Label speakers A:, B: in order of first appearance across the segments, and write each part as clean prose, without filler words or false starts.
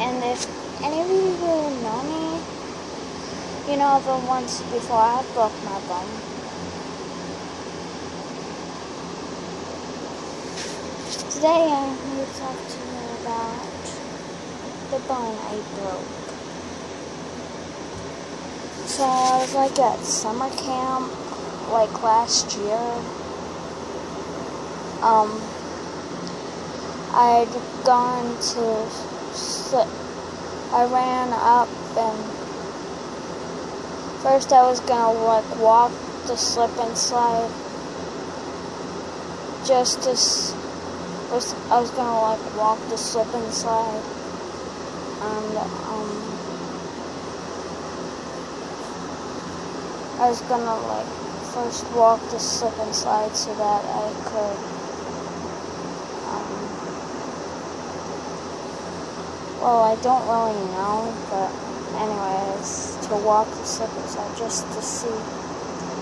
A: and if any of you really know me, you know that once before I broke my bum. Today I'm here to talk to you about the bone I broke. So I was like at summer camp, like last year. I'd gone to slip. I ran up and first I was gonna like walk the slip and slide. I was gonna like walk the slip and slide, and I was gonna like first walk the slip and slide so that I could well, I don't really know, but anyways, to walk the slip and slide just to see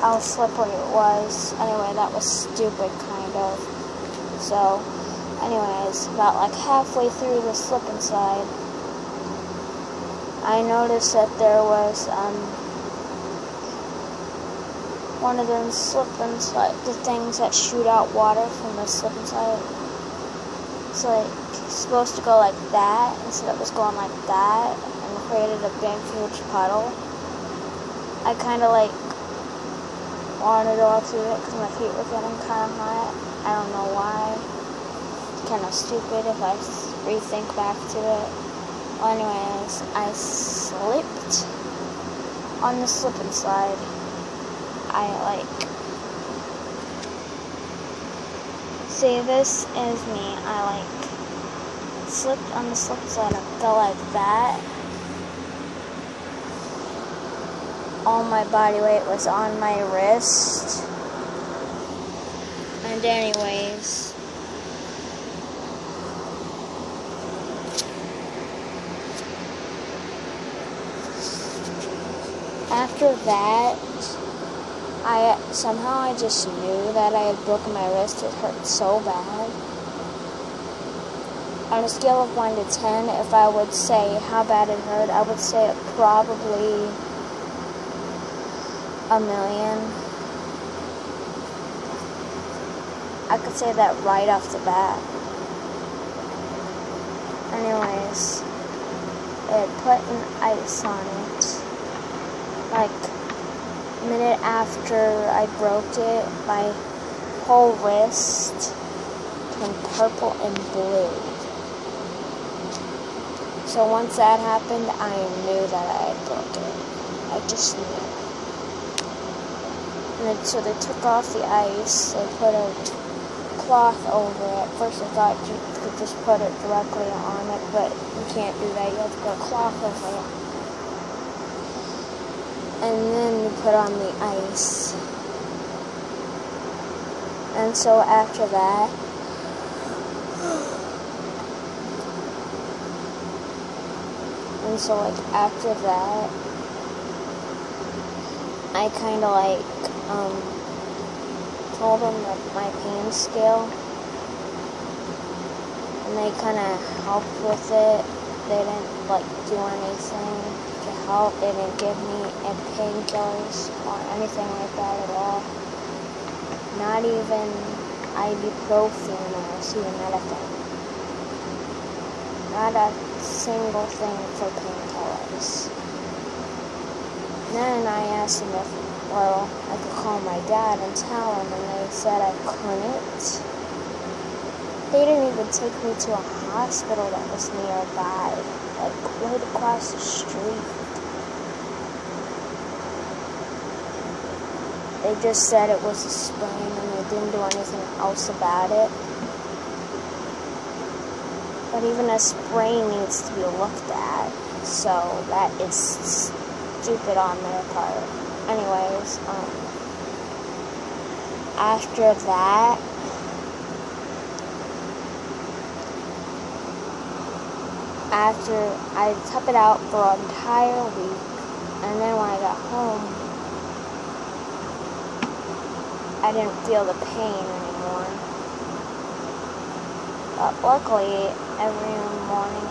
A: how slippery it was. Anyway, that was stupid, kind of. So, anyways, about like halfway through the slip and slide, I noticed that there was one of them slip and slide, the things that shoot out water from the slip and slide. It's like supposed to go like that, instead it was going like that, and created a big huge puddle. I kind of like wanted to go through it because my feet were getting kind of hot. I don't know why. It's kind of stupid if I rethink back to it. Well, anyways, I slipped on the slip and slide. See, this is me. I slipped on the slip and slide and fell like that. All my body weight was on my wrist. And anyways, after that, I just knew that I had broken my wrist. It hurt so bad. On a scale of 1 to 10, if I would say how bad it hurt, I would say it probably 1,000,000. I could say that right off the bat. Anyways, it put an ice on it. Like, a minute after I broke it, my whole wrist turned purple and blue. So once that happened, I knew that I had broken it. I just knew. And then, so they took off the ice, they put a cloth over it. First I thought you could just put it directly on it, but you can't do that. You have to put a cloth over it. And then you put on the ice. And so after that, I kind of told them my pain scale, and they kind of helped with it. They didn't do anything to help. They didn't give me any painkillers or anything like that at all. Not even ibuprofen or acetaminophen. Not a single thing for painkillers. Then I asked them if, I could call my dad and tell him, and they said I couldn't. They didn't even take me to a hospital that was nearby, right across the street. They just said it was a sprain, and they didn't do anything else about it. But even a sprain needs to be looked at, so that is stupid on their part. Anyways, after that, I toughed it out for an entire week, and then when I got home, I didn't feel the pain anymore. But luckily, every morning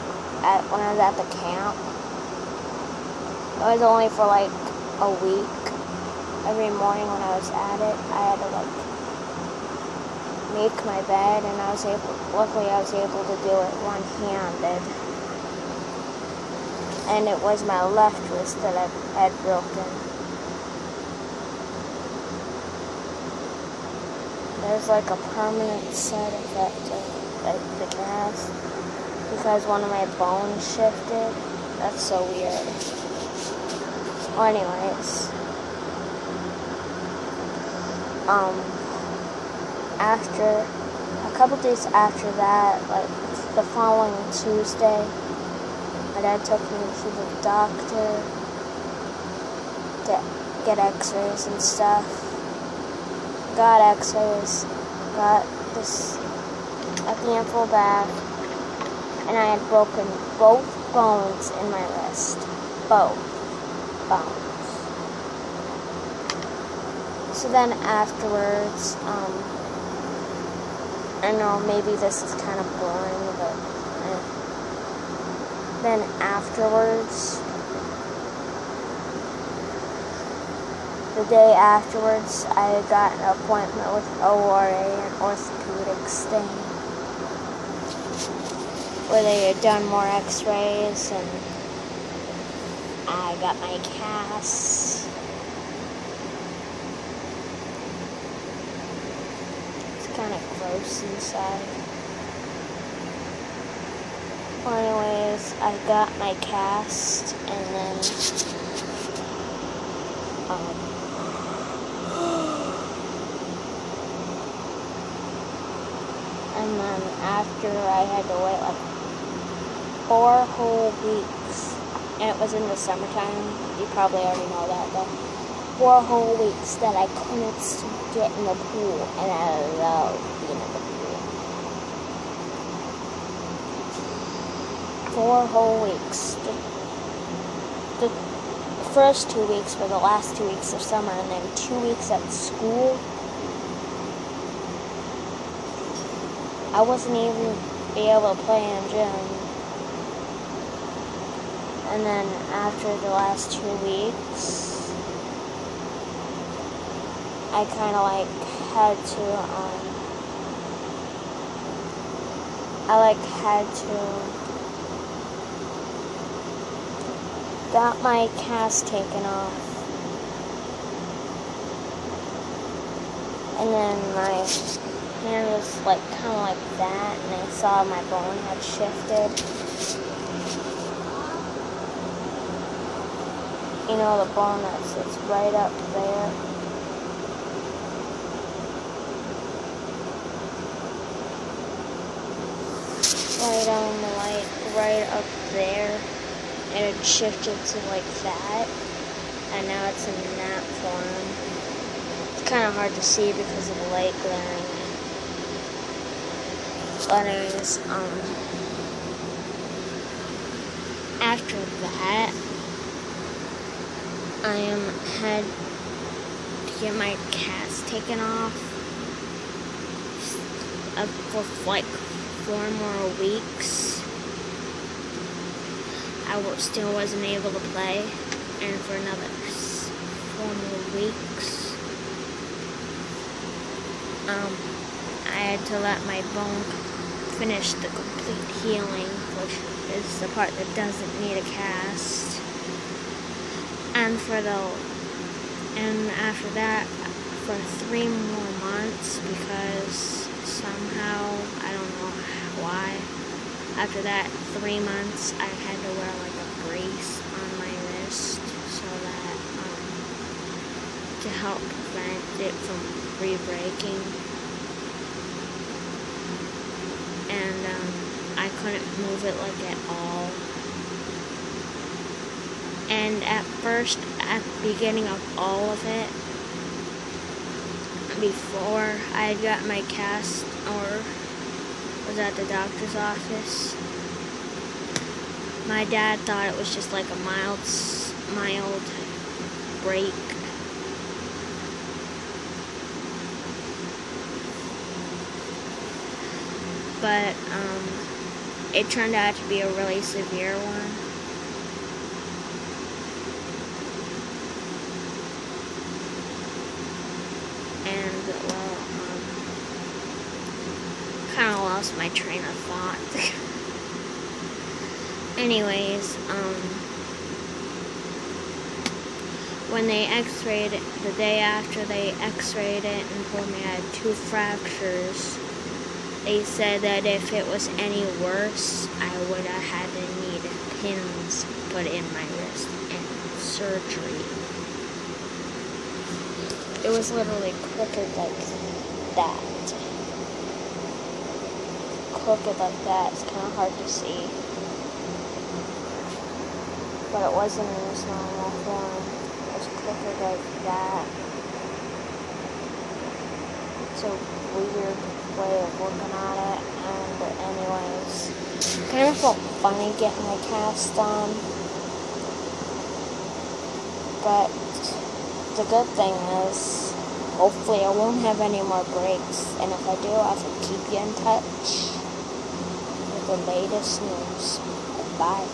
A: when I was at the camp. It was only for like a week. Every morning when I was at it, I had to like make my bed, and luckily I was able to do it one-handed. And it was my left wrist that I had broken. There's like a permanent side effect of the cast because one of my bones shifted. That's so weird. Well, anyways, after a couple days after that, like the following Tuesday, my dad took me to the doctor to get x-rays and stuff. Got x-rays, got a handful back, and I had broken both bones in my wrist. Both bones. So then afterwards, I know maybe this is kind of boring, but then afterwards, the day afterwards, I got an appointment with ORA, an orthopedics thing, where they had done more x-rays, and I got my cast. It's kind of gross inside. Well, anyways, I got my cast, and then after I had to wait like 4 whole weeks, and it was in the summertime, you probably already know that, but 4 whole weeks that I couldn't get in the pool, and I loved being in the pool. 4 whole weeks. The first 2 weeks were the last 2 weeks of summer, and then 2 weeks at school. I wasn't even be able to play in gym. And then after the last 2 weeks, I kind of like had to, got my cast taken off. And then my hand was like kind of like that, and I saw my bone had shifted. You know, the bone that sits right up there. Right on the light, right up there. And it shifted to like that, and now it's in that form. It's kind of hard to see because of the light glaring. But anyways, after that, I had to get my cast taken off for like 4 more weeks. I still wasn't able to play, and for another 4 more weeks, I had to let my bone finish the complete healing, which is the part that doesn't need a cast. And after that, for 3 more months, because somehow, I don't know why, after that 3 months, I had to wear like a brace on my wrist so that, to help prevent it from re-breaking. And I couldn't move it like at all. And at first, at the beginning of all of it, before I had got my cast or was at the doctor's office, my dad thought it was just like a mild break. But it turned out to be a really severe one. And, well, kind of lost my train of thought. Anyways, when they x-rayed it, the day after they x-rayed it and told me I had 2 fractures, they said that if it was any worse, I would have had to need pins put in my wrist and surgery. It was literally crooked like that. Crooked like that. It's kind of hard to see. But it wasn't in its normal form. It was crooked like that. It's a weird way of looking at it. And anyways, kind of felt funny getting my cast on. But the good thing is, hopefully I won't have any more breaks. And if I do, I can keep you in touch with the latest news. Bye.